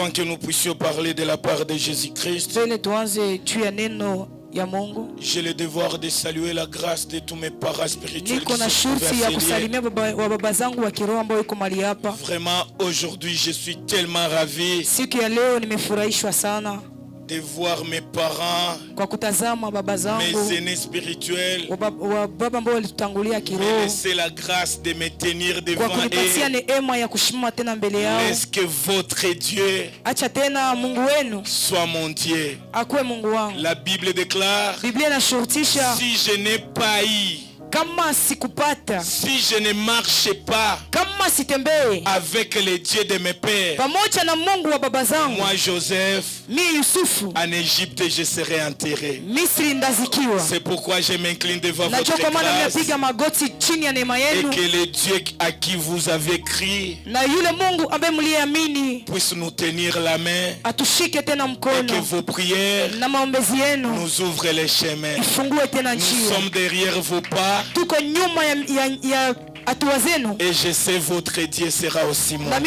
Avant que nous puissions parler de la part de Jésus-Christ, j'ai le devoir de saluer la grâce de tous mes parents spirituels qui sont Vraiment, aujourd'hui, je suis tellement ravi de voir mes parents, mes aînés spirituels, me laisser la grâce de me tenir devant eux. Laisse que votre Dieu soit mon Dieu. La Bible déclare, si je n'ai pas eu, si je ne marche pas avec les dieux de mes pères, moi Joseph, en Égypte je serai enterré. C'est pourquoi je m'incline devant votre grâce et que le Dieu à qui vous avez crié puisse nous tenir la main et que vos prières nous ouvrent les chemins. Nous sommes derrière vos pas et je sais votre Dieu sera aussi mon Dieu.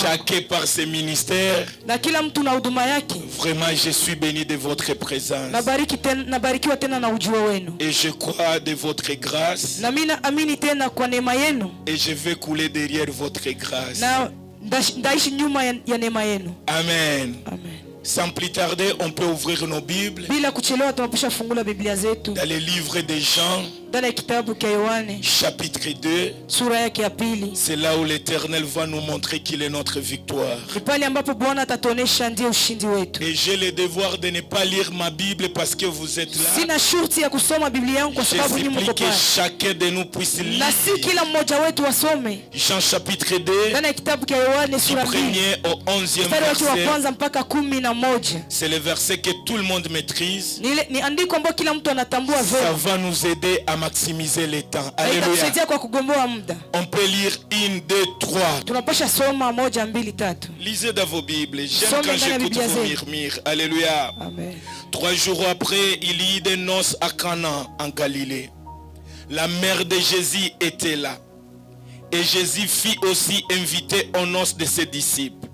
Chacun par ses ministères. Vraiment je suis béni de votre présence et je crois de votre grâce et je vais couler derrière votre grâce. Amen. Sans plus tarder, on peut ouvrir nos Bibles dans le livre de Jean, chapitre 2. C'est là où l'Éternel va nous montrer qu'il est notre victoire. Et j'ai le devoir de ne pas lire ma Bible parce que vous êtes là. Je supplie que chacun de nous puisse lire Jean chapitre 2, du 1er au 11e verset. C'est le verset que tout le monde maîtrise. Ça va nous aider à maximiser le temps. Alléluia. On peut lire 1, 2, 3. Lisez dans vos Bibles. J'aime quand j'écoute vos murmures. Alléluia. Amen. 3 jours après, il y eut des noces à Cana en Galilée. La mère de Jésus était là. Et Jésus fit aussi inviter aux noces de ses disciples.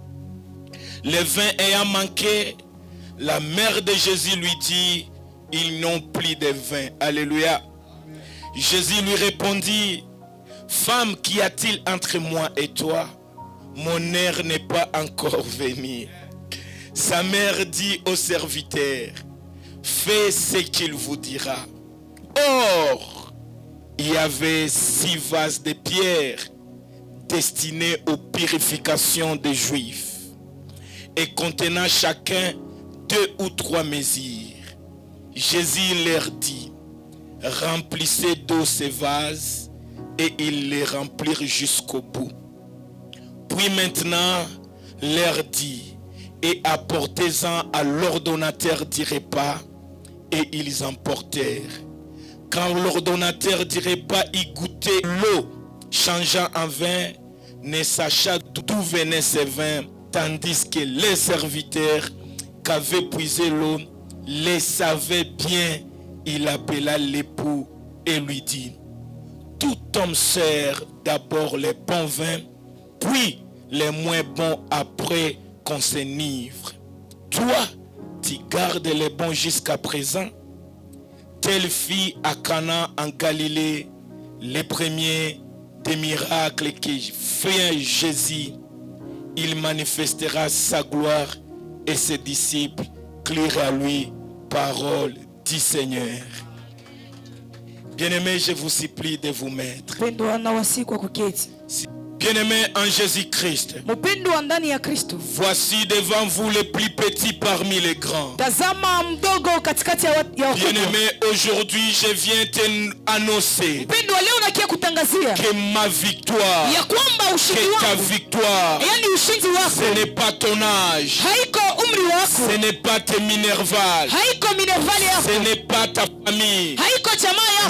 Le vin ayant manqué, la mère de Jésus lui dit, ils n'ont plus de vin. Alléluia. Jésus lui répondit, femme, qu'y a-t-il entre moi et toi? Mon heure n'est pas encore venue. Sa mère dit au serviteur, fais ce qu'il vous dira. Or, il y avait 6 vases de pierre destinés aux purifications des Juifs et contenant chacun 2 ou 3 mesures. Jésus leur dit, remplissez d'eau ces vases, et ils les remplirent jusqu'au bout. Puis maintenant, leur dit, et apportez-en à l'ordonnateur du repas, et ils emportèrent. Quand l'ordonnateur du repas y goûtait l'eau, changeant en vin, ne sachant d'où venait ce vin, tandis que les serviteurs qu'avaient puisé l'eau les savaient bien, il appela l'époux et lui dit, tout homme sert d'abord les bons vins, puis les moins bons après qu'on s'enivre. Toi, tu gardes les bons jusqu'à présent. Telle fille à Cana en Galilée, les premiers des miracles que fait Jésus, il manifestera sa gloire et ses disciples crieront à lui, parole du Seigneur. Bien-aimés, je vous supplie de vous mettre. Bien-aimés en Jésus-Christ, voici devant vous les plus petits parmi les grands. Bien-aimés, aujourd'hui je viens t'annoncer que ma victoire, que ta victoire, ce n'est pas ton âge, ce n'est pas tes minervales, ce n'est pas ta famille,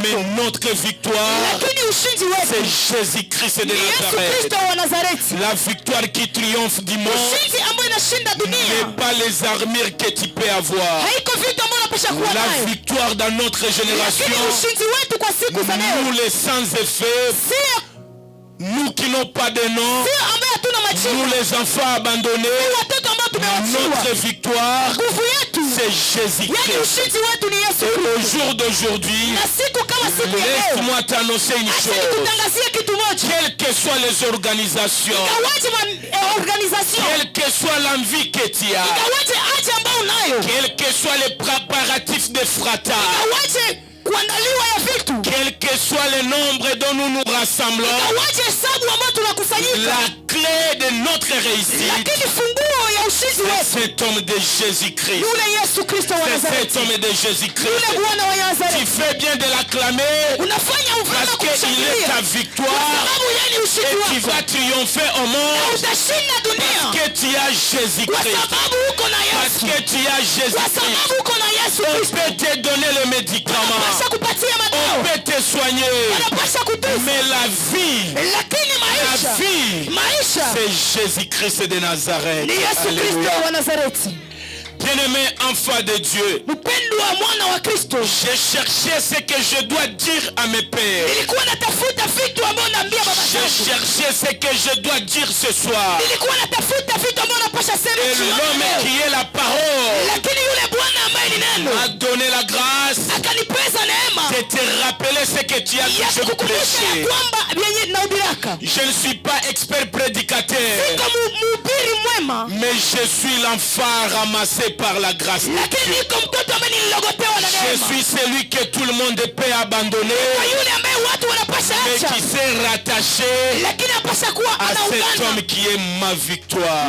mais notre victoire, c'est Jésus-Christ de Nazareth. La victoire qui triomphe du monde n'est pas les armures que tu peux avoir. La victoire dans notre génération, nous les sans effet, nous qui n'ont pas de nom, Nous les enfants abandonnés, notre victoire, c'est Jésus-Christ. Et au jour d'aujourd'hui, laisse-moi t'annoncer une chose. Quelles que soient les organisations, quelle que soit l'envie que tu as, quels que soient les préparatifs de frata, quel que soit le nombre dont nous nous rassemblons, la clé de notre réussite, c'est cet homme de Jésus-Christ. C'est cet homme de Jésus-Christ. Tu fais bien de l'acclamer parce qu'il est ta victoire et tu vas triompher au monde parce que tu as Jésus-Christ. Parce que tu as Jésus-Christ. On peut te donner le médicament, on peut te soigner, mais la vie, c'est Jésus-Christ de Nazareth. Bien-aimé enfant de Dieu, j'ai cherché ce que je dois dire à mes pères. J'ai cherché ce que je dois dire ce soir. Et l'homme qui est la parole m'a donné la grâce de te rappeler ce que tu as toujours prêché. Je ne suis pas expert prédicateur, mais je suis l'enfant ramassé par la grâce de Dieu. Je suis celui que tout le monde peut abandonner, mais qui s'est rattaché à cet homme qui est ma victoire.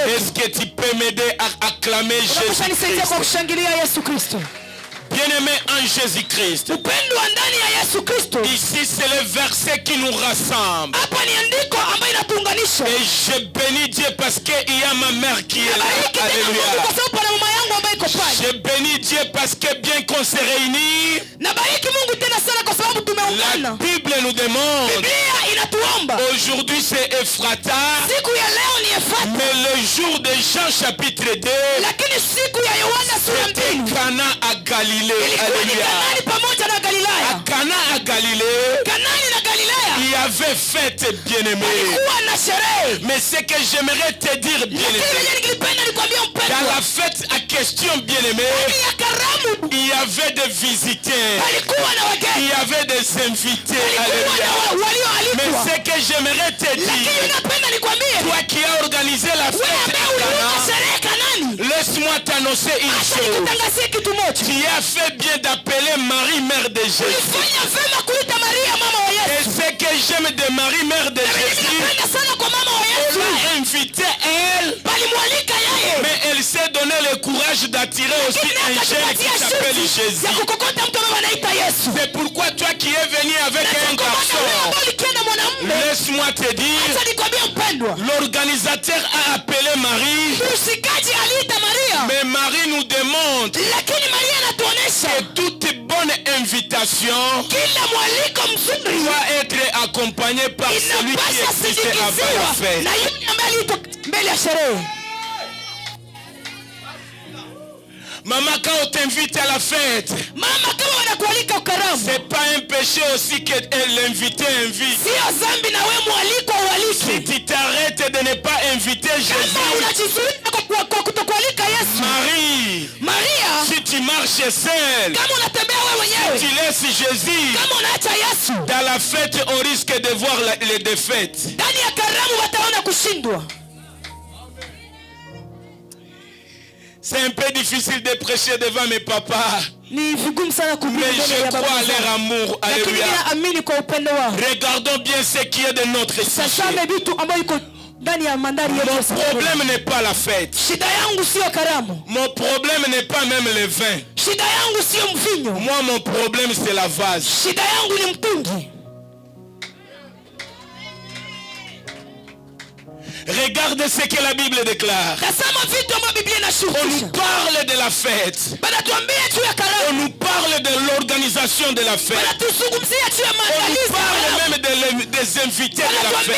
Est-ce que tu peux m'aider à acclamer Jésus-Christ? Bien-aimé en Jésus-Christ, ici c'est le verset qui nous rassemble. Et je bénis Dieu parce qu'il y a ma mère qui est là. Alléluia. Je bénis Dieu parce que bien qu'on se réunit, la Bible nous demande, aujourd'hui c'est Ephrata, mais le jour de Jean chapitre 2, c'était Cana à Galilée. Alléluia. À Cana à Galilée, il y avait fête, bien-aimé. Mais ce que j'aimerais te dire, bien-aimé, dans la fête à question, bien-aimé, il y avait des visiteurs, il y avait des invités. Alléluia. Mais ce que j'aimerais te dire, toi qui as organisé la fête à Cana, laisse-moi t'annoncer une chose. Tu as fait bien d'appeler Marie, mère de Jésus. Et ce que j'aime de Marie, mère de Jésus, on l'a invité elle, mais elle s'est donné le courage d'attirer aussi un jeune qui s'appelle Jésus. C'est pourquoi toi qui es venu avec un garçon, laisse-moi te dire, l'organisateur a appelé Marie, mais Marie nous demande que toute bonne invitation doit être accompagnée par celui qui existait avant la fête. Maman, quand on t'invite à la fête, c'est pas un péché aussi que l'invité invite. Si tu t'arrêtes de ne pas inviter Jésus, Marie, si tu marches seul, si tu laisses Jésus, dans la fête on risque de voir les défaites. C'est un peu difficile de prêcher devant mes papas, mais je crois à leur amour. Alléluia. Regardons bien ce qui est de notre sujet. Mon problème n'est pas la fête. Mon problème n'est pas même le vin. Moi, mon problème c'est la vase. Regarde ce que la Bible déclare. On nous parle de la fête. On nous parle de l'organisation de la fête. On nous parle même des invités de la fête.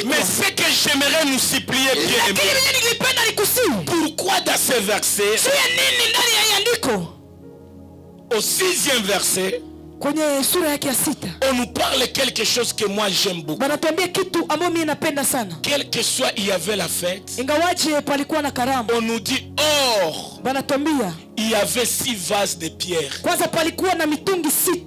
Mais ce que j'aimerais nous supplier, bien-aimés, pourquoi dans ce verset, au 6e verset, kwenye sura yake ya 6 on nous parle quelque chose que moi j'aime beaucoup. Banatuambia kitu ambacho mimi napenda sana. Quel que soit il y avait la fête, Ingawaje palikuwa na karamu, on nous dit or, banatuambia il y avait 6 vases de pierre. Kwanza palikuwa na mitungi 6.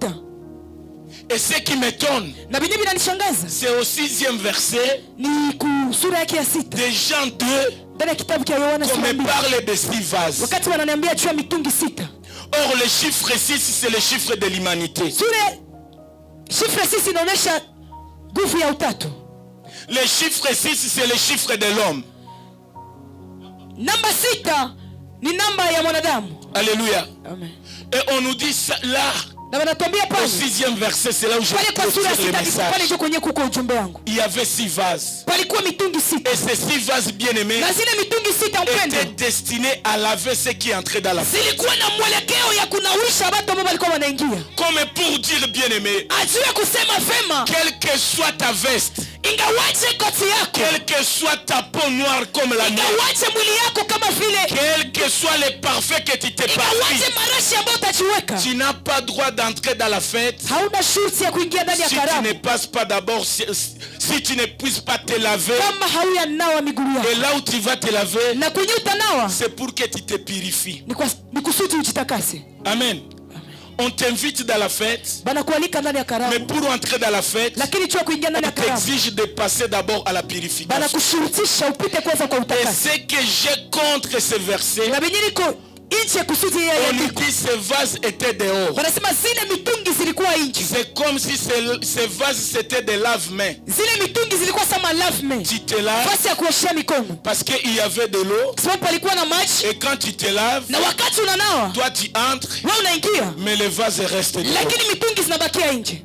Et ce qui m'étonne, Na binyo binanishangaza, c'est au 6e verset ni ku sura yake ya 6 de Jean 2, ndani ya kitabu cha Yohana qu'on me parle de 6 vases. wakati wananiambia juu ya mitungi 6. Or le chiffre 6 c'est le chiffre de l'humanité. Chiffre 6 inaonyesha nguvu ya utatu. Le chiffre 6 c'est le chiffre de l'homme. Namba 6 ni namba ya mwanadamu. Alléluia. Amen. Et on nous dit ça là. Na wanatuambia pale Au 6e verset, c'est là où je pale le message. pale ndio kwenye kuko ujumbe wangu. Il y avait 6 vases. Palikuwa mitungi 6. Et ces 6 vases bien-aimés Na zile mitungi 6 mpendo étaient destinés à laver ceux qui entraient dans la fête. zilikuwa na mwelekeo ya kunawisha watu ambao walikuwa wanaingia. Comme pour dire bien-aimé, Ajue kusema vema, quelle que soit ta veste, ingawaje koti yako, quelle que soit ta peau noire comme la neige, ingawaje mwili yako kama vile, quel que soit le parfum que tu t'es ingawaje parfum, marashi ambayo utajiweka, tu n'as pas droit d'entrer dans la fête hauna shurti ya kuingia ndani ya si tu ne karamu passes pas d'abord, si tu ne puisses pas te laver. kama hauya nawa miguu Et yako. là où tu vas te laver, Na kwenye utanawa c'est pour que tu te purifies. ni kusudi ujitakase. Amen. On t'invite dans la fête, Banakualika ndani ya mais karamu, pour entrer dans la fête, lakini chua kuingia ndani on ya karamu t'exige de passer d'abord à la purification. banakushurutisha upite kwanza kwa Et utakase. ce que j'ai contre ce verset, Na benye niko nje kusudi ya on nous yandiko, dit ces vases étaient dehors. wanasema zile mitungi zilikuwa nje. C'est comme si ces vases c'était des lave-mains. Zile mitungi zilikuwa sama lave-mains, Tu te laves nafasi ya kuoshea mikono, parce qu'il y avait de l'eau. kwa sababu palikuwa na maji. Et quand tu te laves, Na wakati unanawa toi tu entres, wewe unaingia, mais les vases restent dehors. lakini mitungi zinabakia nje.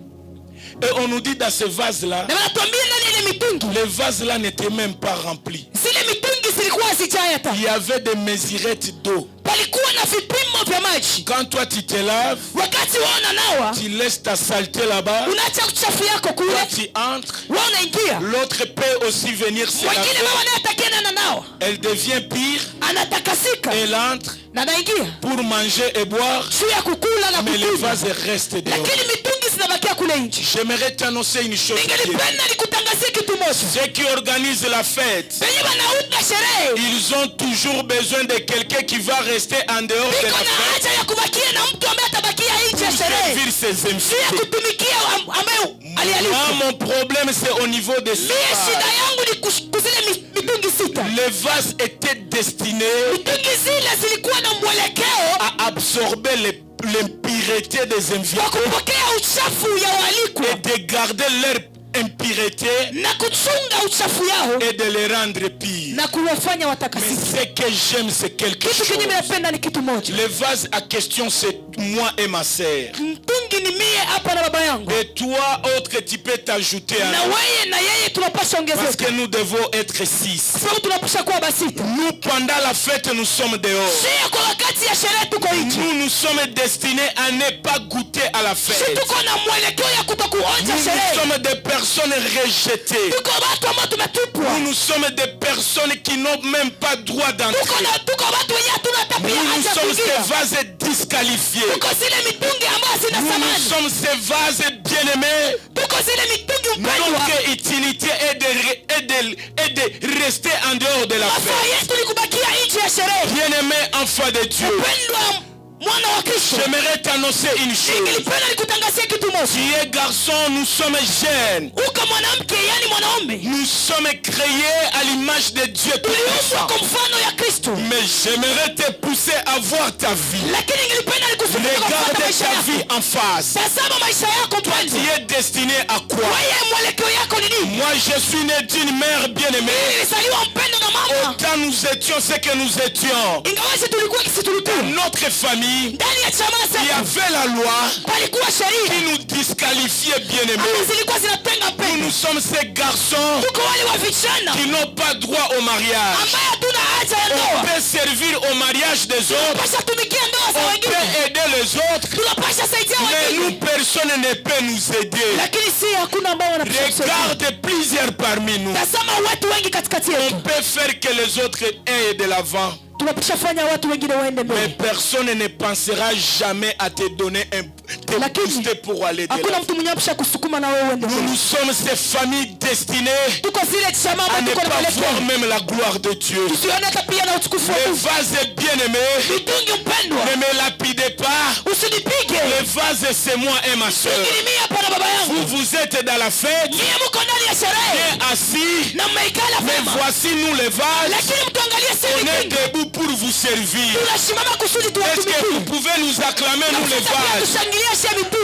Et on nous dit dans ces vases-là, Na wanatuambia ndani ya ile mitungi, les vases-là n'étaient même pas remplis. zile mitungi zilikuwa hazijaa hata. Il y avait des mesurettes d'eau. Palikuwa na vipimo vya maji. Quand toi tu te laves, Wakati wewe unanawa, tu laisses ta saleté là-bas, unaacha uchafu yako toi kule, tu entres, wewe unaingia. l'autre peut aussi venir se Wengine laver. mama naye atakia na ananawa, Elle devient pire, anatakasika elle entre na anaingia pour manger et boire, juu ya kukula na mais les kukunywa, vases restent dehors. lakini mitungi zinabakia kule nje. J'aimerais t'annoncer une chose. Ningelipenda nikutangazie kitu moja. Ceux qui organisent la fête, Wenye wanauza sherehe ils ont toujours besoin de quelqu'un qui va rester en dehors de iko la na fête haja ya kubakia na mtu ambaye atabakia nje ya pour sherehe servir ses juu ya invités. kutumikia ambaye Moi, alialikwa. mon problème, c'est au niveau de Mie shida ça. yangu ni kuzile mitungi 6. Les vases étaient destinés Mitungi zile zilikuwa na mwelekeo à absorber l'impureté des wa invités kupokea uchafu ya waalikwa et de garder leur impureté na kuchunga uchafu yao et de les rendre pires. na kuwafanya Mais watakatifu. ce que j'aime, c'est quelque Kitu chose. kenye ninapenda ni kitu moja. Le vase à question, c'est moi et ma sœur. Mtungi ni mie hapa na baba yangu, Et toi, autre, tu peux t'ajouter à na nous. wewe na yeye tunapasha Parce ongezeka, que nous devons être 6. sababu tunapasha kuwa basita. Nous, pendant la fête, nous sommes dehors. Sio kwa wakati ya sherehe tuko nje, Nous sommes destinés à ne pas goûter à la si fête. tuko na mwelekeo ya kutokuonja Nous sherehe. sommes des personnes rejetées. Tuko watu ambao tumetupwa, Nous sommes des personnes qui n'ont même pas droit d'entrer. tuko watu wenye hatuna tabia Nous haja sommes kuingia. ces vases disqualifiés. Tuko zile mitungi ambazo zina Nous thamani, sommes ces vases bien-aimés. tuko zile mitungi mpendwa. Notre utilité est de rester en dehors de la Mafaa fête. yetu ni kubakia nje ya sherehe. Bien-aimé enfant de Dieu, Mpendwa mwana wa Kristo, j'aimerais t'annoncer une chose. nilipenda nikutangazie kitu moja. Tu es garçon, nous sommes jeunes. Uko mwanamke, yani mwanaume, Nous sommes créés à l'image de Dieu tuliumbwa Tout-Puissant. kwa mfano ya Kristo, Mais j'aimerais te pousser à voir ta vie. lakini nilipenda nikusudia kufuata Regarde maisha ta yako. vie en face. Tazama maisha yako Tu mpendwa, es destiné à quoi? wewe mwelekeo yako ni nini? Moi, je suis né d'une mère bien-aimée. Nilizaliwa mpendo na mama, Autant nous étions ce que nous étions. ingawaje tulikuwa kisi tulikuwa Notre famille, ndani ya chama il y zetu, avait la loi palikuwa qui sheria nous disqualifiait bien-aimés. ambazo zilikuwa zinatenga Nous, mpendo. nous sommes ces garçons Tuko wale wa vijana qui n'ont pas droit au mariage. ambaye hatuna haja ya On ndoa, peut servir au mariage des autres. tunapasha tumikia ndoa za On wengine, peut aider les autres. tunapasha saidia Mais nous, wengine, personne ne peut nous aider. lakini si hakuna ambao wanapasha kusaidia. Regarde plusieurs parmi nous. Tazama watu wengi katikati On yetu, peut faire que les autres aient de l'avant. Mais personne ne pensera jamais à te donner te booster pour aller de l'avant. Nous sommes ces familles destinées à ne pas voir même la gloire de Dieu. Le vase bien-aimé, ne me lapidez pas. Le vase, c'est moi et ma soeur. Vous êtes dans la fête, bien assis, mais voici nous les vases. On est debout pour vous servir. Est-ce que vous pouvez nous acclamer, nous les vases?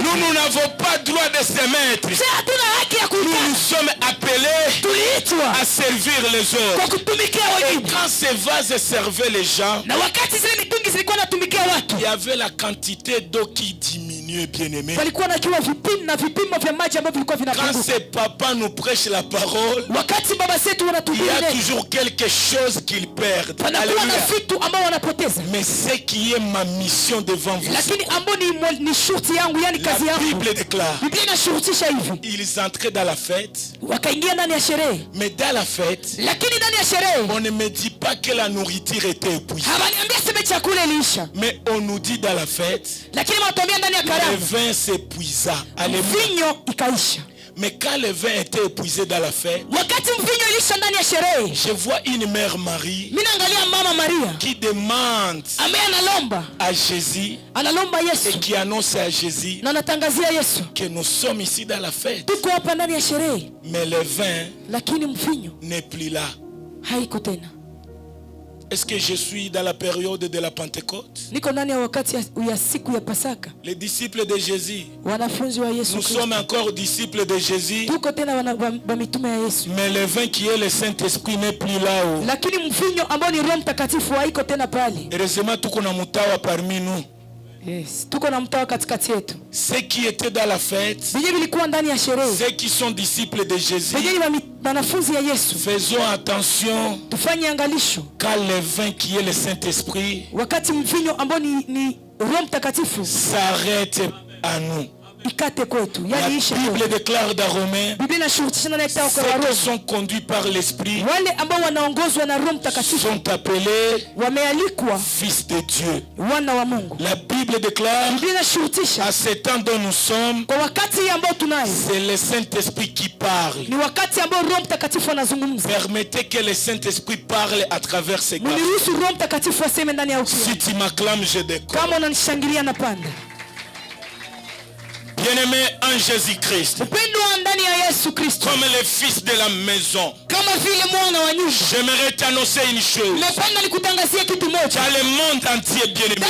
Nous n'avons pas droit de se mettre. Nous sommes appelés à servir les autres. Et quand ces vases servaient les gens, il y avait la quantité d'eau qui diminuait, bien aimé. Quand ces papas nous prêchent la parole, il y a toujours quelque chose qu'ils perdent. Mais ce qui est ma mission devant vous, la Bible déclare, ils entraient dans la fête, mais dans la fête, on ne me dit pas que la nourriture était épuisée, mais on nous dit dans la fête, le vin s'épuisa. Alléluia. Mais quand le vin était épuisé dans la fête, je vois une mère Marie qui demande à Jésus et qui annonce à Jésus que nous sommes ici dans la fête. Mais le vin n'est plus là. Est-ce que je suis dans la période de la Pentecôte? Les disciples de Jésus, nous sommes encore disciples de Jésus, mais le vin qui est le Saint-Esprit n'est plus là-haut. Heureusement, tout qu'on a mutawa parmi nous. Ceux qui étaient dans la fête, ceux qui sont disciples de Jésus, faisons attention quand le vin qui est le Saint-Esprit s'arrête à nous. La Bible déclare dans Romains, ceux qui sont conduits par l'Esprit sont appelés fils de Dieu. La Bible déclare, à ce temps dont nous sommes, c'est le Saint-Esprit qui parle. Permettez que le Saint-Esprit parle à travers ces gars. Si tu m'acclames, je décolle. Bien-aimé en Jésus-Christ, comme le fils de la maison, j'aimerais t'annoncer une chose. Dans le monde entier, bien-aimé,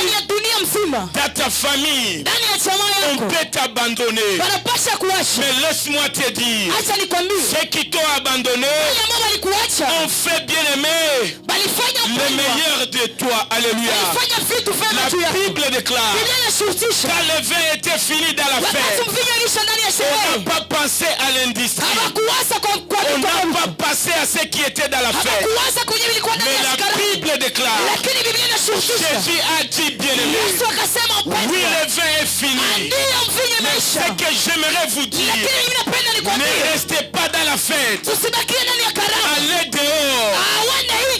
dans ta famille, on peut t'abandonner. Mais laisse-moi te dire, ceux qui t'ont abandonné ont fait, bien-aimé, le meilleur de toi. Alléluia. La Bible déclare, quand le vin était fini dans la fête, on n'a pas pensé à l'industrie. On n'a pas pensé à ce qui était dans la fête. Mais la Bible déclare, Jésus a dit, bien-aimé, oui, le vin est fini. Mais ce que j'aimerais vous dire, ne restez pas dans la fête. Allez dehors.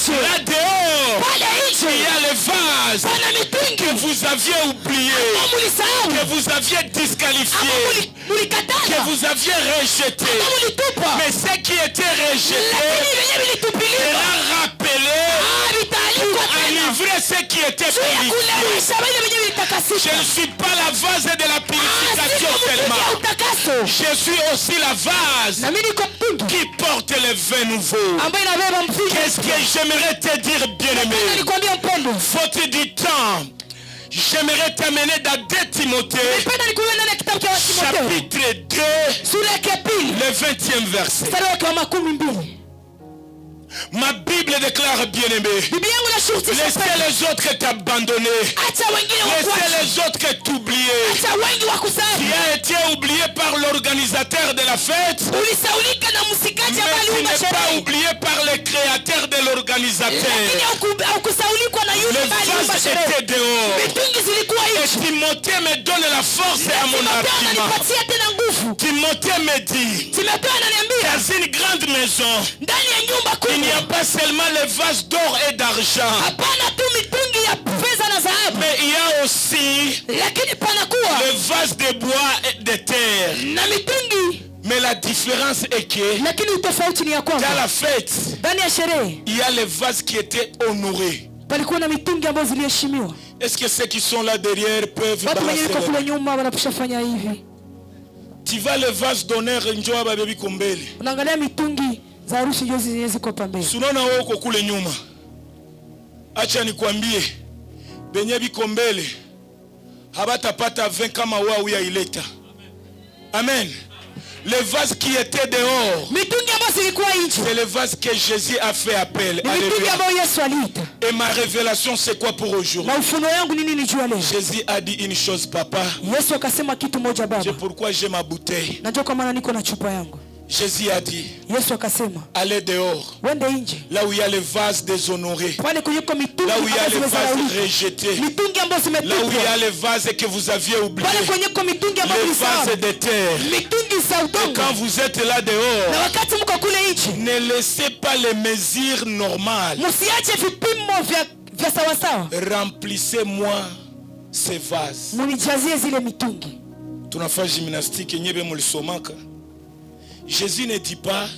Là dehors, il y a le vase que vous aviez oublié, que vous aviez disqualifié, que vous aviez rejeté. Mais ce qui était rejeté sera rappelé pour enivrer ce qui était purifié. Je ne suis pas la vase de la purification seulement. Je suis aussi la vase qui porte le vin nouveau. Qu'est-ce que j'aimerais te dire, bien-aimé? Faute du temps, j'aimerais t'amener dans 2 Timothée, chapitre 2, le 20e verset. Ma Bible déclare, bien-aimé, laissez les autres t'abandonner, laissez les autres t'oublier. Tu as été oublié par l'organisateur de la fête, mais tu n'es pas oublié par le créateur de l'organisateur. Le vase était dehors et Timothée me donne la force à mon argument. uchafu. Timothée me dit, Timotheo ananiambia dans une grande maison, ndani ya nyumba il n'y a kubwa pas seulement les vases d'or et d'argent, hapana tu mitungi ya fedha na dhahabu, mais il y a aussi lakini panakuwa les vases de bois et de terre. na mitungi. Mais la différence est que Lakini utofauti ni ya dans kwamba la fête, ndani ya sherehe il y a les vases qui étaient honorés. palikuwa na mitungi ambayo ziliheshimiwa. Est-ce que ceux qui sont là derrière peuvent Watu wenye balancer liko les kule mains? nyuma wanapishafanya hivi. Tu vas le vase d'honneur njoo babebi kombele. Unaangalia mitungi za harusi ndio zenye ziko pambeni. Sunaona wewe uko kule nyuma. Acha nikwambie, benye biko mbele habatapata 20 kama wao yaileta. Amen. Les vases qui étaient dehors, Mitungi ambayo zilikuwa nje c'est les vases que Jésus a fait appel. ni mitungi Alléluia. ambayo Yesu aliita. Et ma révélation, c'est quoi pour aujourd'hui? Na ufunuo yangu nini nijua leo? Jésus a dit une chose, papa. Yesu akasema kitu moja baba. C'est pourquoi j'ai ma bouteille. Najua kwa maana niko na chupa yangu. Jésus a dit, Yesu akasema allez dehors, wende nje. là où il y a les vases déshonorés, Pale kuliko mitungi là où il y a les ambazo vases zimezalaulika. rejetés, Mitungi ambazo là où il y a zimetupwa. les vases que vous aviez oubliés, Pale kuliko mitungi ambazo les zilisahau. vases de terre. Mitungi za Et udongo. quand vous êtes là Na dehors, wakati mko kule nje, ne laissez pas les mesures normales. msiache vipimo vya sawa sawa. Remplissez-moi ces vases. Munijazie zile mitungi. Tunafanya gymnastique nyebe mulisomaka. Jésus ne dit pas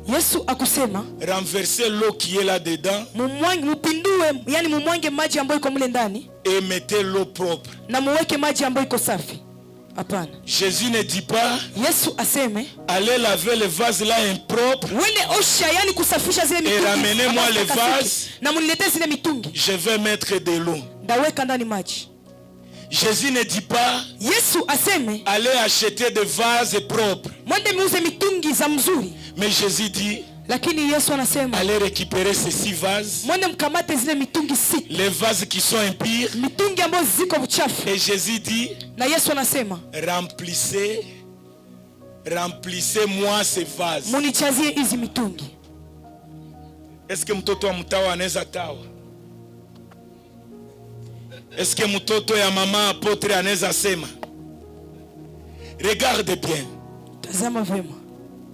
Yesu akusema renversez l'eau qui est là dedans mupindue, yani mumwange maji ambayo iko mule ndani et mettez l'eau propre. na muweke maji ambayo iko safi. Hapana. Jésus ne dit pas Yesu aseme allez laver les vases là impropres, wende osha, yani kusafisha zile mitungi. ramenez-moi ambazo les takasiki. vases. Na muniletee zile mitungi. je vais mettre de l'eau. Ndaweka ndani maji. Jésus ne dit pas Yesu aseme allez acheter des vases propres, mwende miuze mitungi za mzuri. mais Jésus dit Lakini Yesu anasema allez récupérer ces 6 vases, mwende mkamate zile mitungi sita. les vases qui sont impurs, Mitungi ambazo ziko uchafu. et Jésus dit Na Yesu anasema remplissez-moi ces vases. munichazie hizi mitungi. Est-ce que mtoto wa mtawa anaweza tawa? Est-ce que mtoto ya mama apotre anaweza sema? Regarde bien. Tazama vema.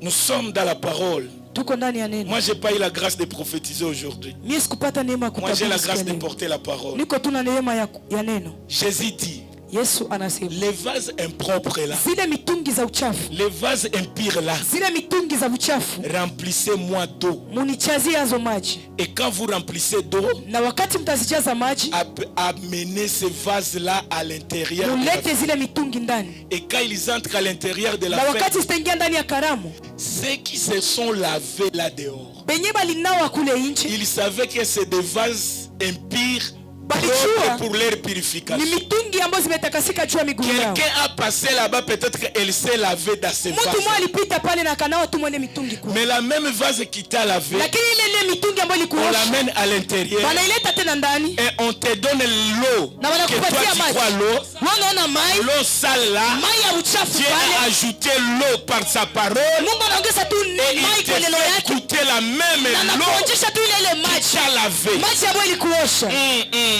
Nous sommes dans la parole. Tuko ndani ya neno. Moi, j'ai pas eu la grâce de prophétiser aujourd'hui. Mimi sikupata neema ya Moi, j'ai la kutabiri grâce siku de ya leo. porter la parole. Niko tu na neema ya neno. Jésus dit, Yesu anasema les vases impropres là, zile mitungi za uchafu, les vases impurs là, zile mitungi za uchafu remplissez-moi d'eau. munichazie hazo maji, Et quand vous remplissez d'eau, na wakati mtazijaza maji amenez ces vases là à l'intérieur de la mulete fête. zile mitungi ndani. Et quand ils entrent à l'intérieur de la Na fête, wakati zitaingia ndani ya karamu, ceux qui se sont lavés là dehors, benye balinawa kule nje ils savaient que c'est des vases impurs Balijua propres pour leur ni purification. mitungi ambazo zimetakasika juu ya miguu yao. Quelqu'un a passé là-bas, peut-être qu'elle s'est lavée dans ces Mtu mmoja vases. alipita pale na kanawa tu mwene mitungi kule. Mais la même vase qui t'a lavé, Lakini ile mitungi ambayo on ilikuosha l'amène à l'intérieur wanaileta tena ndani et on te donne l'eau. na Que toi wanakupatia tu maji. crois l'eau, Wanaona mai, l'eau sale là, mai ya uchafu Dieu a pale. ajouté l'eau par sa parole Mungu anaongeza tu et mai il te kwa neno fait yake goûter la na même l'eau anakuonjesha tu ile qui maji. t'a lavé. Maji ambayo ilikuosha. Mm.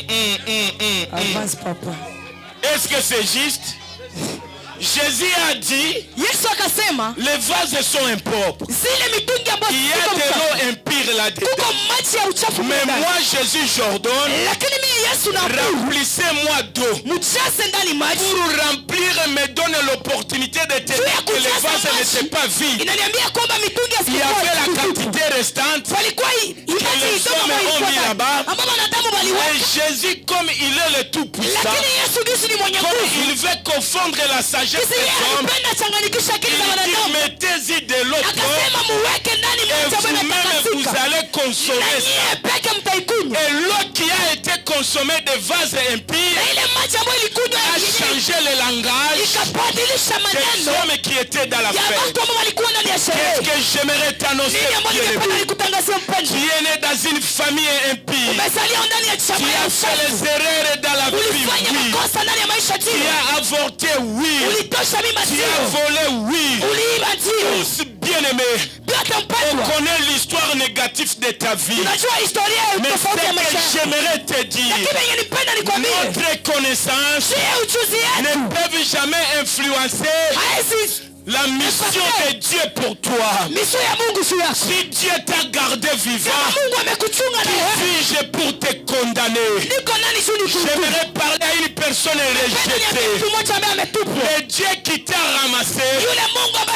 Avance papa. Est-ce que c'est juste? Jésus a dit Yesu akasema les vases sont impropres. zile mitungi ambazo Il y a ziko de mchafu. l'eau impure là-dedans. Kuko maji ya uchafu Mais ndani. moi Jésus j'ordonne, Lakini mimi Yesu na remplissez-moi d'eau. mjaze ndani maji. Pour remplir me donne l'opportunité de te dire que les vases n'étaient pas vides. Inaniambia kwamba mitungi Il y avait la yasikuwa quantité restante. walikuwa imaji les idogo hommes ambayo ont ilikuwa mis ndani là-bas. ambao wanadamu Et waliweka. Jésus, comme il est le tout-puissant, Lakini Yesu Kristo ni mwenye comme nguvu. il veut confondre la sagesse Sisi des yeye hommes, anapenda changanyikisha akili za il dit wanadamu. mettez-y de l'eau propre Akasema muweke ndani et maji ambayo vous-même vous imetakasika. allez Na consommer ça. nyie peke mtaikunywa. Et l'eau qui a été consommée des vases Na impurs ile maji ambayo ilikunywa a changé le langage ikabadilisha des maneno hommes qui étaient dans la ya fête. watu ambao walikuwa ndani ya Qu'est-ce sherehe. que j'aimerais t'annoncer, Nini ambayo bien-aimé? ningependa nikutangazia mpendwa? Tu es né dans une famille impie. Umesalia ndani ya Tu chama ya as fait les uchafu. erreurs dans la vie, Ulifanya oui. makosa ndani ya maisha Tu ndio. as avorté, oui. Ulitosha mimba Tu ndio. as volé, oui. Uliiba ndio. Tous bien-aimés, Yote on mpendwa. connaît l'histoire négative de ta vie. Unajua historia ya Mais tofauti ya ce maisha que yako. j'aimerais te dire, Lakini yenye nipenda nikwambie. notre connaissance Sio ujuzi ne yetu. peuvent jamais influencer Haezi La mission de Dieu pour toi. Si Dieu t'a gardé vivant, qui suis-je pour te condamner? J'aimerais parler à une personne rejetée. Le Dieu qui t'a ramassé,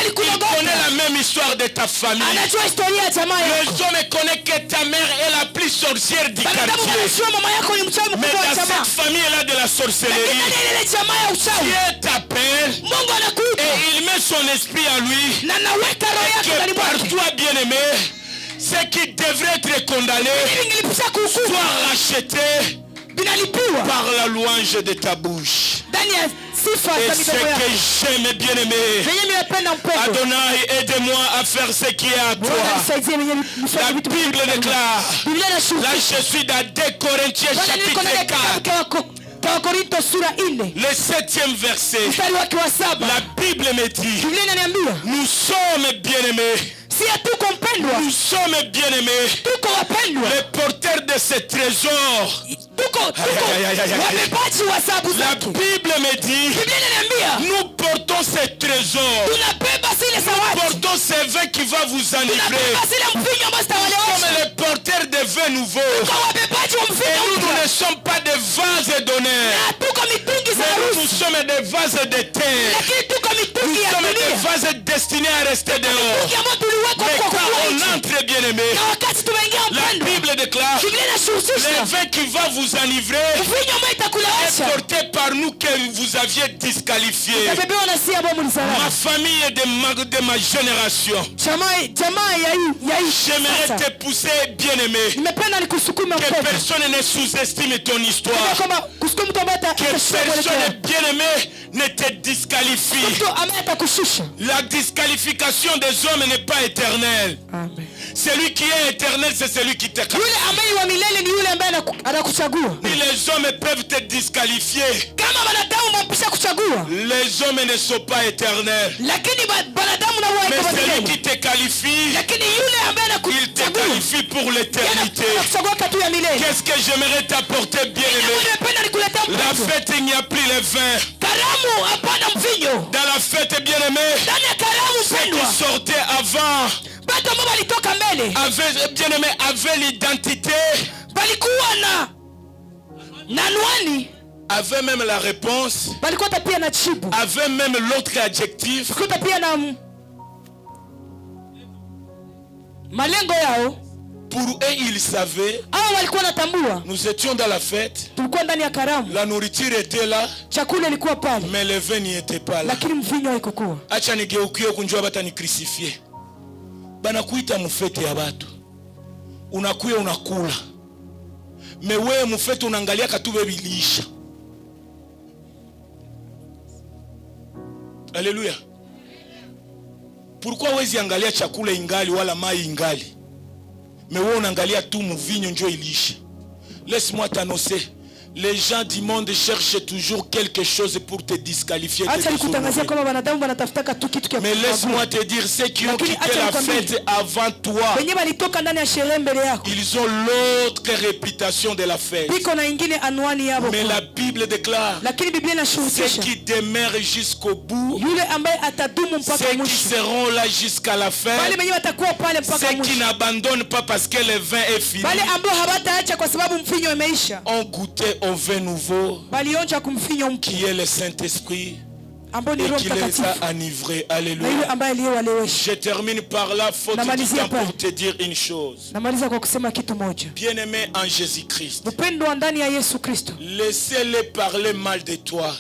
il connaît la même histoire de ta famille. Les hommes connaissent que ta mère est la plus sorcière du quartier. Mais dans cette famille-là de la sorcellerie, Dieu t'appelle et il met son esprit à lui. Et que par toi, bien-aimé, ce qui devrait être condamné soit racheté par la louange de ta bouche. Et ce que j'aime, bien-aimé, Adonai, aide-moi à faire ce qui est à toi. La Bible déclare, là je suis dans 2 Corinthiens chapitre 4. Le 7e verset, la Bible me dit, nous sommes bien-aimés. Nous sommes bien-aimés, les porteurs de ce trésor. La Bible me dit, nous portons ce trésor. Nous portons ce vin qui va vous enivrer. Comme les porteurs de vin nouveau. Et nous ne sommes pas des vases d'honneur. Mais nous sommes des vases de terre. Nous sommes des vases destinés à rester dehors. Mais quand on entre, bien-aimé, la Bible déclare, le vin qui va vous enivrer est porté par nous que vous aviez disqualifié. Ma famille est de ma génération. J'aimerais te pousser, bien-aimé, que personne ne sous-estime ton histoire. Que personne, bien-aimé, ne te disqualifie. La disqualification des hommes n'est pas éternelle. Celui qui est éternel, c'est celui qui te qualifie. Les hommes peuvent te disqualifier. Les hommes ne sont pas éternels. Mais celui qui te qualifie, il te qualifie pour l'éternité. Qu'est-ce que j'aimerais t'apporter, bien-aimé? La fête, il n'y a plus le vin. Dans la fête, bien-aimé, ceux qui sortaient avant avait l'identité, avait même la réponse, avait même l'autre adjectif. Pour eux, ils savaient. Nous étions dans la fête. La nourriture était là. Mais le vin n'y était pas là. Acha nigeukie kunjua bata ni crucifié. Banakuita mufete ya batu. Unakuya unakula. Mewe mufete unangalia katube bilisha. Alléluia. Pourquoi wezi angalia chakula ingali wala mai ingali? Mais où on angalia tout mouvinho njo ilisha. Laisse-moi t'annoncer. Les gens du monde cherchent toujours quelque chose pour te disqualifier. Mais laisse-moi te dire, ceux qui ont quitté la fête avant toi, ils ont l'autre réputation de la fête. Mais la Bible déclare, ceux qui demeurent jusqu'au bout, ceux qui seront là jusqu'à la fin, ceux qui n'abandonnent pas parce que le vin est fini, ont goûté au vin nouveau qui est le Saint-Esprit et qui les a enivrés. Alléluia. Je termine par là, faute de temps, pour te dire une chose. Bien-aimé en Jésus-Christ, laissez-les parler mal de toi.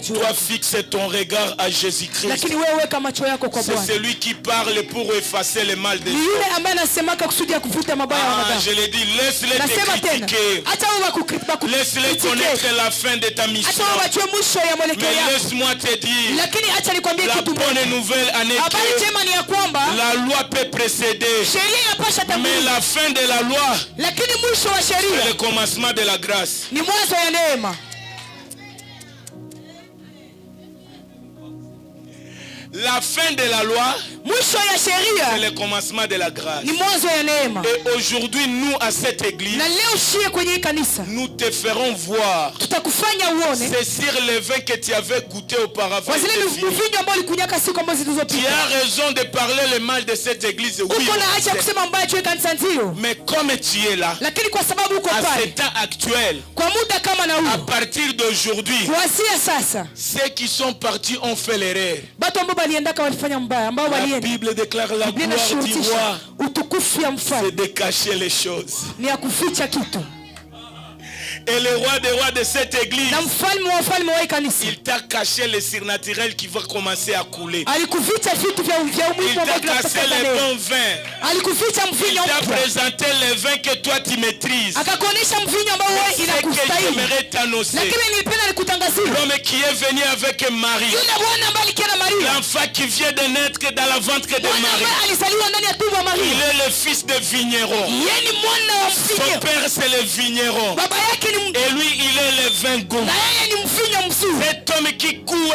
Toi, fixe ton regard à Jésus-Christ. C'est celui qui parle pour effacer le mal de toi. Je l'ai dit, laisse-les te critiquer. Laisse-les connaître la fin de ta mission. Mais laisse-moi te dire, la bonne nouvelle en est que la loi peut précéder, mais la fin de la loi, c'est le commencement de la grâce. La fin de la loi, mwisho ya sheria c'est le commencement de la grâce. ni mwanzo ya neema. Et aujourd'hui, nous, à cette église, Na leo shie kwenye kanisa nous te ferons voir. tutakufanya uone C'est sur le vin que tu avais goûté auparavant. kwa zile mvinyo ambao ulikunyaka siku ambazo Tu zilizopita. as raison de parler le mal de cette église. Oui, Uko na acha kusema mbaya juu ya kanisa ndio. mais comme tu es là, Lakini kwa sababu uko à pale ce temps actuel, kwa muda kama na à huu, partir d'aujourd'hui, kuanzia sasa ceux qui sont partis ont fait l'erreur. watu ambao waliendaka walifanya mbaya, ambao La walienda. Bible déclare la Biblia gloire du inashurutisha roi, utukufu ya c'est mfalme de cacher les choses. ni ya kuficha kitu. Et le roi des rois de cette église, Na mfalme wa wafalme wa hii kanisa il t'a caché le surnaturel qui va commencer à couler. alikuficha vitu vya Il umuhimu t'a ambavyo cassé vinatokea le leo. bon vin. Alikuficha Il mvinyo t'a mpya, présenté le vin que toi tu maîtrises. akakuonesha mvinyo ambao wewe C'est que inakustahili. j'aimerais t'annoncer. Lakini nilipenda nikutangazia L'homme qui est venu avec Marie, yule bwana ambaye alikia na Maria, l'enfant qui vient de naître dans la ventre de bwana Marie, ambaye alizaliwa ndani ya tumbo ya il Maria. est le fils de vigneron. Yeye ni mwana wa Son mvinyo, père c'est le vigneron. baba yake ni Et lui il est le vin goût. na yeye ni mvinyo mzuri. Cet homme qui court,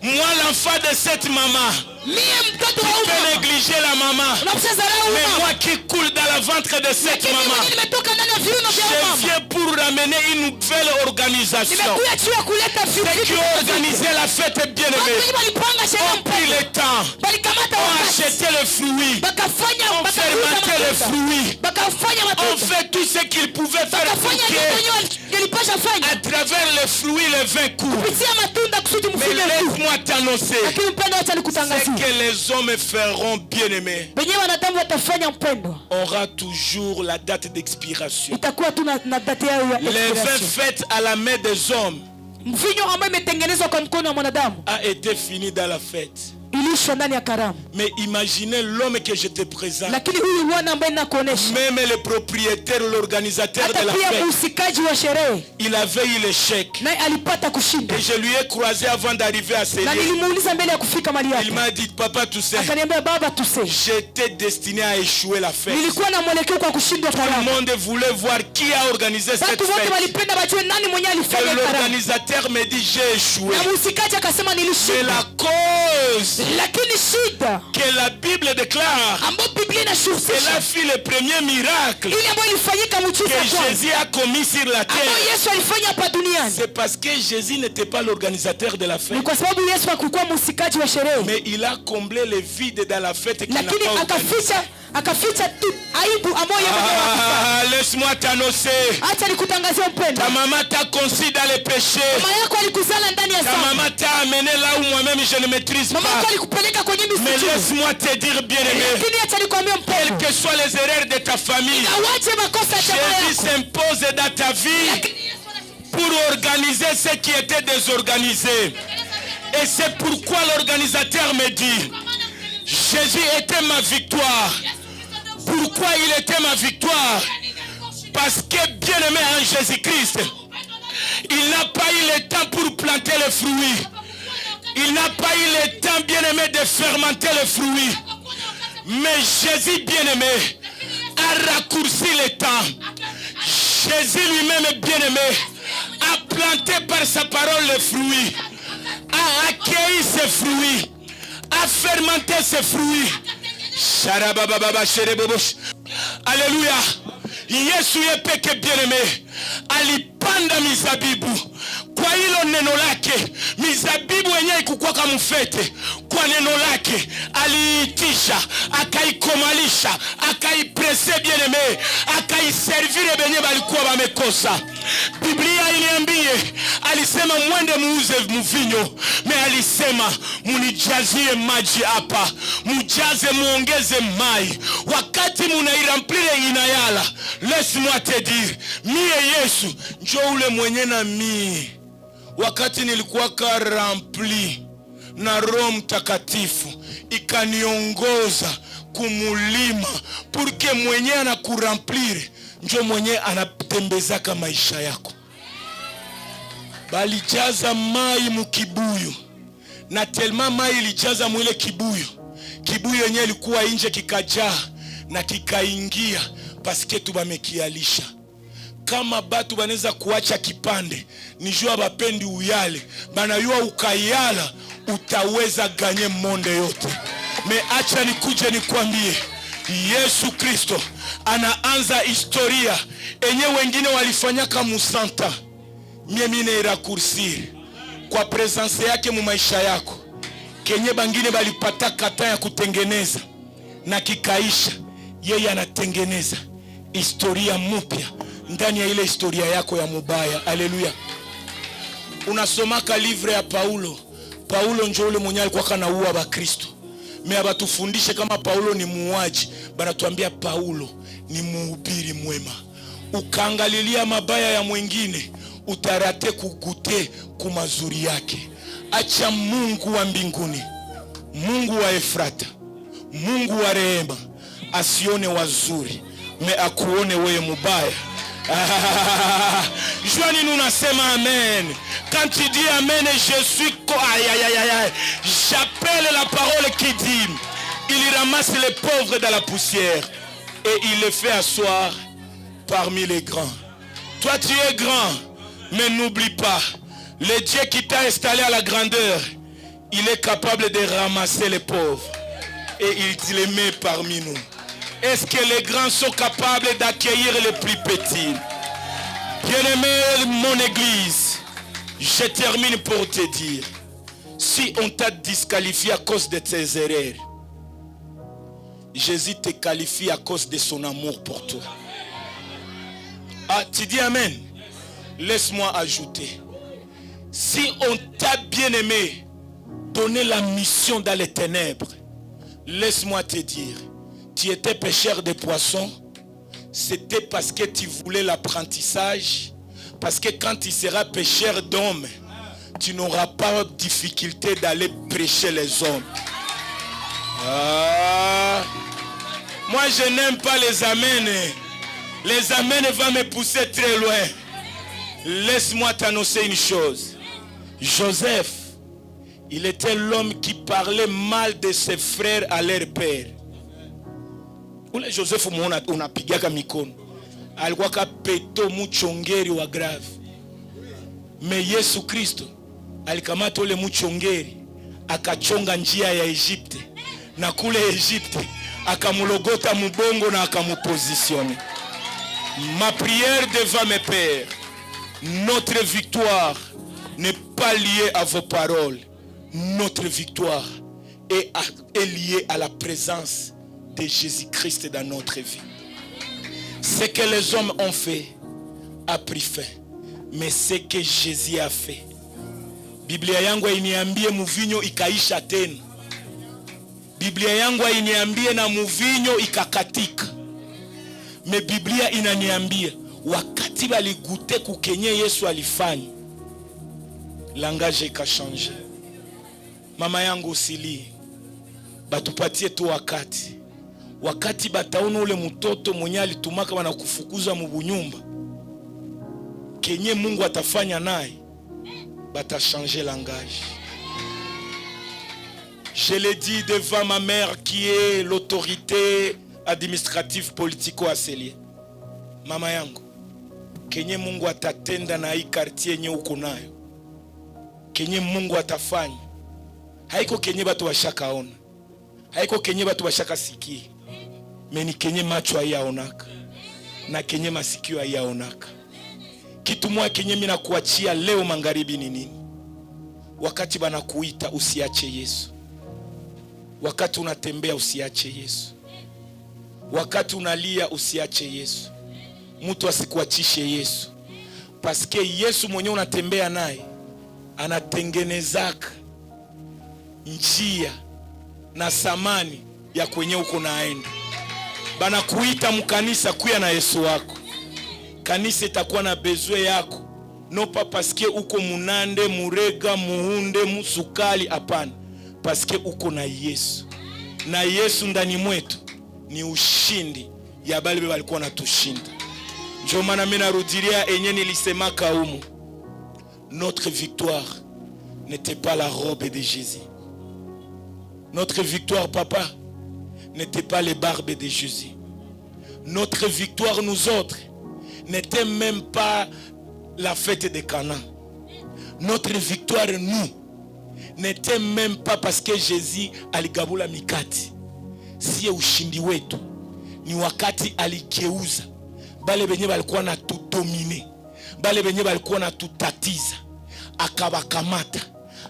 moi l'enfant de cette maman, Mie mtoto wa tu peux umma négliger la maman, unamchezarau mais umma, moi qui coule dans la ventre de cette lakini maman, mimi nimetoka ndani ya viuno vya je mama. viens pour ramener une nouvelle organisation. Nimekuja juu ya kuleta Ceux qui ont organisé la fête bien watu aimée wengi walipanga sherehe ont pris mpya, le temps, walikamata ont wakati, acheté le fruit, bakafanya ont fermenté le matunda, fruit, bakafanya ont matunda, fait tout ce qu'ils pouvaient faire pour bakafanya que yote yenyewe nilipasha fanya à travers le fruit le vin court. kupitia matunda kusudi Mais mvinyo huu. laisse-moi t'annoncer, Lakini mpendo, acha ce nikutangazia, que les hommes feront bien aimés wenyewe wanadamu watafanya mpendo, aura toujours la date d'expiration. itakuwa tu na date yao ya Les vins expiration. faits à la main des hommes Mvinyo ambayo imetengenezwa kwa mkono wa mwanadamu a été fini dans la fête. ilishwa ndani ya karamu, Mais imaginez l'homme que je te présente, lakini huyu bwana ambaye nakuonesha, même le propriétaire, l'organisateur de hata la pia fête, mhusikaji wa sherehe il avait eu l'échec. naye alipata kushinda, Et je lui ai croisé avant d'arriver à ce na lieu. nilimuuliza mbele ya kufika mali Il yake, m'a dit, papa, tu sais, akaniambia baba, tuse j'étais destiné à échouer la fête. nilikuwa na mwelekeo kwa kushindwa Tout le karamu. monde voulait voir qui a organisé cette Watu wote fête. walipenda wajue nani mwenye Et alifanya karamu, l'organisateur me dit, j'ai échoué. na mhusikaji akasema C'est nilishinda, la cause lakini shida que la Bible déclare. ambayo Biblia Elle a inashuhusisha fait le premier miracle ile ambayo ilifanyika que muujiza wa kwanza Jésus a commis sur la ambayo terre. Yesu alifanya hapa duniani, C'est parce que Jésus n'était pas l'organisateur de la ni fête, kwa sababu Yesu hakukuwa mhusikaji wa sherehe, mais il a comblé le vide dans la fête qu'il n'a lakini pas organisée. akaficha tu aibu ambayo yeye mwenyewe hakufanya. Laisse-moi t'annoncer. Acha nikutangazia upendo. Ta maman t'a conçu dans les péchés. Mama yako alikuzala ndani ya Ta dhambi, maman t'a amené là où moi-même je ne maîtrise mama yako pas. alikupeleka kwenye Mais misitu, laisse-moi te dire, bien-aimé, lakini acha nikwambie quelles mpendo, que soient les erreurs de ta famille, awache makosa ya jamaa Jésus yako, s'impose dans ta vie lakini Yesu anashuhudia. pour organiser ce qui était désorganisé. Et c'est pourquoi l'organisateur me dit, Jésus était ma victoire. Pourquoi il était ma victoire? Parce que bien-aimé en Jésus-Christ, il n'a pas eu le temps pour planter le fruit. Il n'a pas eu le temps, bien-aimé, de fermenter le fruit. Mais Jésus, bien-aimé, a raccourci le temps. Jésus lui-même, bien-aimé, a planté par sa parole le fruit, a accueilli ses fruits, a fermenté ses fruits. Alléluia. Yesu yepeke bien-aimé alipanda mizabibu kwa hilo neno lake. Mizabibu yenyewe ikukua kama mfete, kwa neno lake aliitisha, akaikomalisha, akaiprese bien-aimé, akaiservire benye balikuwa bamekosa. Biblia iliambie, alisema mwende muuze mvinyo, me alisema munijazie maji hapa, mujaze muongeze mai, wakati munairamplire inayala. Laisse-moi te dire, mie Yesu njo ule mwenye na mie, wakati nilikuwa rempli na Roho Mtakatifu ikaniongoza kumulima, porque mwenye anakuramplire njo mwenye anatembezaka maisha yako. Balijaza mai mukibuyu, na telma mai ilijaza mwile kibuyu, kibuyu yenye ilikuwa nje kikajaa na kikaingia, paske tubamekialisha. Kama batu baneza kuacha kipande, nijua bapendi uyale, banayua ukayala utaweza ganye monde yote. Me acha nikuje nikwambie, Yesu Kristo anaanza historia enye wengine walifanyaka musanta. Mimi irakursir kwa presence yake mu maisha yako. Kenye bangine balipata kata ya kutengeneza na kikaisha, yeye anatengeneza historia mpya ndani ya ile historia yako ya mubaya. Haleluya. Unasomaka livre ya Paulo. Paulo njo ule mwenye alikuwa kanaua ba Kristo. Mimi abatufundishe kama Paulo ni muuaji, banatuambia Paulo ni mhubiri mwema. Ukaangalilia mabaya ya mwingine, utarate kugute kumazuri yake. Acha Mungu wa mbinguni, Mungu wa Efrata, Mungu wa rehema asione wazuri, me akuone wewe mubaya. Joani, nous nasema amen. Quand tu dis amen, je suis j'appelle la parole qui dit, il ramasse les pauvres dans la poussière et il les fait asseoir parmi les grands. Toi tu es grand, mais n'oublie pas, le Dieu qui t'a installé à la grandeur, il est capable de ramasser les pauvres et il les met parmi nous. Est-ce que les grands sont capables d'accueillir les plus petits? Bien-aimé, mon église, je termine pour te dire, si on t'a disqualifié à cause de tes erreurs, Jésus te qualifie à cause de son amour pour toi. Ah, tu dis amen? Laisse-moi ajouter. Si on t'a bien aimé, donné la mission dans les ténèbres, laisse-moi te dire, tu étais pêcheur de poissons, c'était parce que tu voulais l'apprentissage, parce que quand tu seras pêcheur d'hommes, tu n'auras pas de difficulté d'aller prêcher les hommes. Ah. Moi je n'aime pas les amens. Les amens vont me pousser très loin. Laisse-moi t'annoncer une chose. Joseph, il était l'homme qui parlait mal de ses frères à leur père. Ule Joseph unapigaka mikono. Alikuwa kapeto muchongeri wa grave. Me Yesu Kristo alikamata ule muchongeri akachonga njia ya Egypte. Na kule Egypte akamulogota mubongo na akamupositionner. Ma prière devant mes pères, notre victoire n'est pas liée à vos paroles. Notre victoire est liée à la présence de Jésus-Christ dans notre vie. Ce que les hommes ont fait a pris fin, mais ce que Jésus a fait, Biblia yangu iniambie muvinyo ikaisha tena. Biblia yangu iniambie na muvinyo ikakatika. Me Biblia inaniambia wakati baligute kukenye Yesu alifanya, langage ikachanje. Mama yangu usilie, batupatie tu wakati bataona ule mtoto mwenye alitumaka wana kufukuza mubunyumba, kenye Mungu atafanya naye, bata changer langage. Je l'ai dit devant ma mère qui est l'autorité administrative politico-asselie. Mama yangu, kenye Mungu atatenda na hii quartier nye uko nayo, kenye Mungu atafanya, haiko kenye batu washakaona, haiko kenye batu washaka sikia, meni kenye macho hayaonaka na kenye masikio hayaonaka. Kitu moja kenye mimi nakuachia leo magharibi ni nini? Wakati banakuita usiache Yesu. Wakati unatembea usiache Yesu. Wakati unalia usiache Yesu. Mtu asikuachishe Yesu. Paske Yesu mwenye unatembea naye anatengenezaka njia na samani ya kwenye uko naenda. Banakuita mkanisa kuya na Yesu wako. Kanisa itakuwa na bezwe yako. No pa paske uko munande, murega, muhunde, musukali, hapana. Paske uko na Yesu. Na Yesu ndani mwetu ni ushindi ya bali walikuwa natushinda. Ndio maana mimi narudilia enye nilisemaka humu. Notre victoire n'était pas la robe de Jésus. Notre victoire, papa, n'était pas les barbes de Jésus. Notre victoire, nous autres, n'était même pas la fête de Cana. Notre victoire, nous, n'était même pas parce que Jésus aligabula mikati. Siye ushindi wetu ni wakati aligeuza bale benye balikuwa na tudomine, bale benye balikuwa na tutatiza, akawakamata,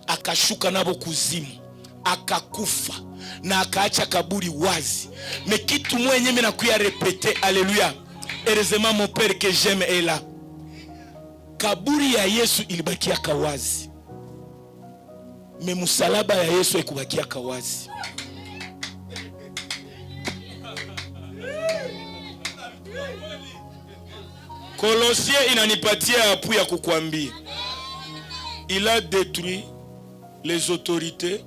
akashuka nabo kuzimu, akakufa na akaacha kaburi wazi. Mais kitu mwenye mimi nakuya répéter, alléluia. Heureusement mon père que j'aime est là. Kaburi ya Yesu ilibakia kawazi, mais musalaba ya Yesu ikubakia kawazi. Colossiens inanipatia apu ya kukwambia. Il a détruit les autorités,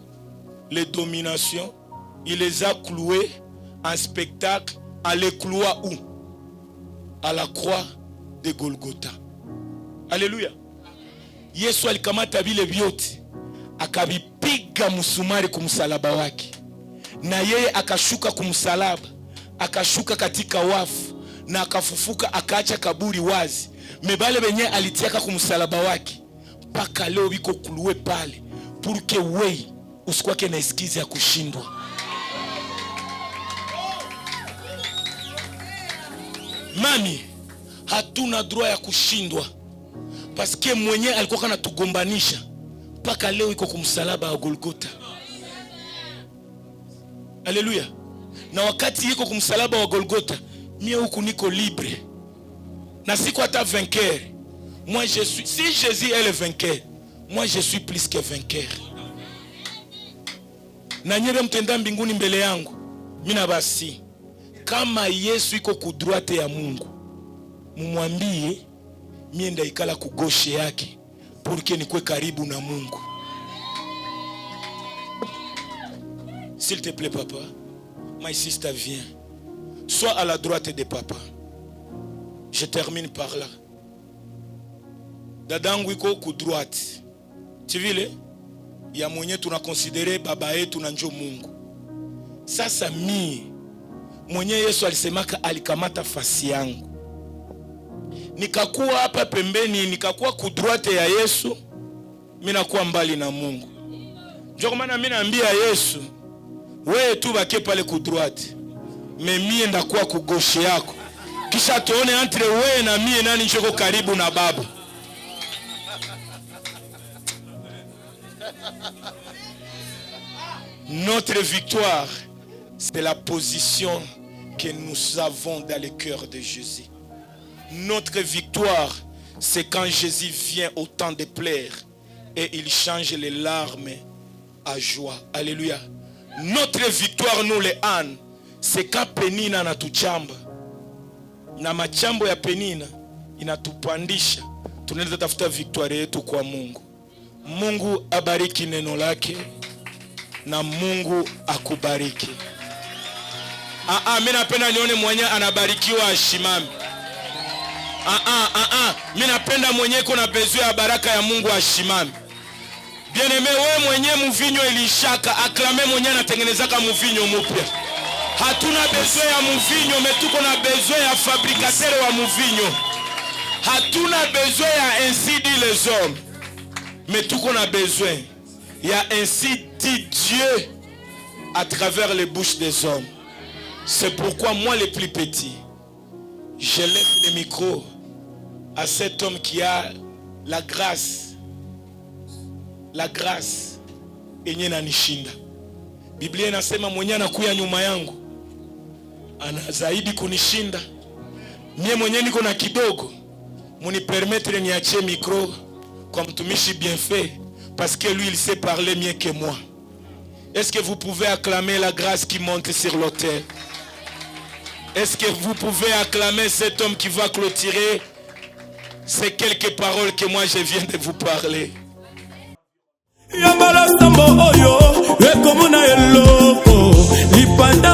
les dominations. Il les a cloués en spectacle. À les clouer où? À la croix de Golgotha. Alléluia. Yesu alikamata vile vyote, akavipiga musumari kumsalaba wake, na yeye akashuka kumsalaba, akashuka katika wafu, na akafufuka, akaacha kaburi wazi. Mebale benye alitiaka kumsalaba wake mpaka leo biko kuluwe pale, purke wei usikwake na eskizi ya kushindwa. Mami, hatuna droit ya kushindwa, paske mwenye alikuwa kana tugombanisha mpaka leo iko kumsalaba wa Golgotha. Alléluia. Na wakati iko kumsalaba wa Golgotha, mie huku niko libre, na siko hata vainqueur. Moi je suis, si Jésus est le vainqueur, moi je suis plus que vainqueur. Na nyebe mtenda mbinguni mbele yangu, mina basi kama Yesu iko kudroite ya Mungu, mumwambie mie ndaikala kugoshe yake, porque nikwe karibu na Mungu. S'il te plaît papa, my sister viens, sois à la droite de papa. Je termine par là. Dadangu iko ku droite. Tu vile ya mwenye tunakonsidere baba yetu na njo Mungu. Sasa mie mwenye Yesu alisemaka alikamata fasi yangu, nikakuwa hapa pembeni, nikakuwa ku droite ya Yesu, mimi nakuwa mbali na Mungu. Ndio kwa maana mimi naambia Yesu, wewe tu baki pale ku droite, mimi ndakuwa ku gauche yako, kisha tuone entre wewe na mie nani njoko karibu na baba. Notre victoire, c'est la position que nous avons dans le cœur de Jésus. Notre victoire, c'est quand Jésus vient au temps de plaire et il change les larmes à joie. Alléluia. Notre victoire, nous les ânes, c'est quand Penina natuchamba. Na machambo ya Penina inatupandisha, tunaenda tafuta victoire yetu kwa Mungu. Mungu abariki neno lake na Mungu akubariki. Mimi napenda nione mwenye anabarikiwa ashimame. Mimi napenda mwenye kuna besoin ya baraka ya Mungu ashimame. Bien-aimé, wewe mwenye mvinyo ilishaka, aklame mwenye anatengenezaka mvinyo mpya. Hatuna besoin ya mvinyo, mais tuko na besoin ya fabricateur wa mvinyo. Hatuna besoin ya ainsi dit les hommes, mais tuko na besoin ya ainsi dit Dieu à travers les bouches des hommes. C'est pourquoi moi le plus petit, je lève le micro à cet homme qui a la grâce yenye inanishinda. Biblia inasema mwenye anakuya nyuma yangu ana zaidi kunishinda. Mie mwenye niko na kidogo, muni permettre niachie micro kwa mtumishi bien fait, parce que lui il sait parler mieux que moi. Est-ce que vous pouvez acclamer la grâce qui monte sur l'autel? Est-ce que vous pouvez acclamer cet homme qui va clôturer ces quelques paroles que moi je viens de vous parler? Yambala sambo oyo, ekomuna eloko, lipanda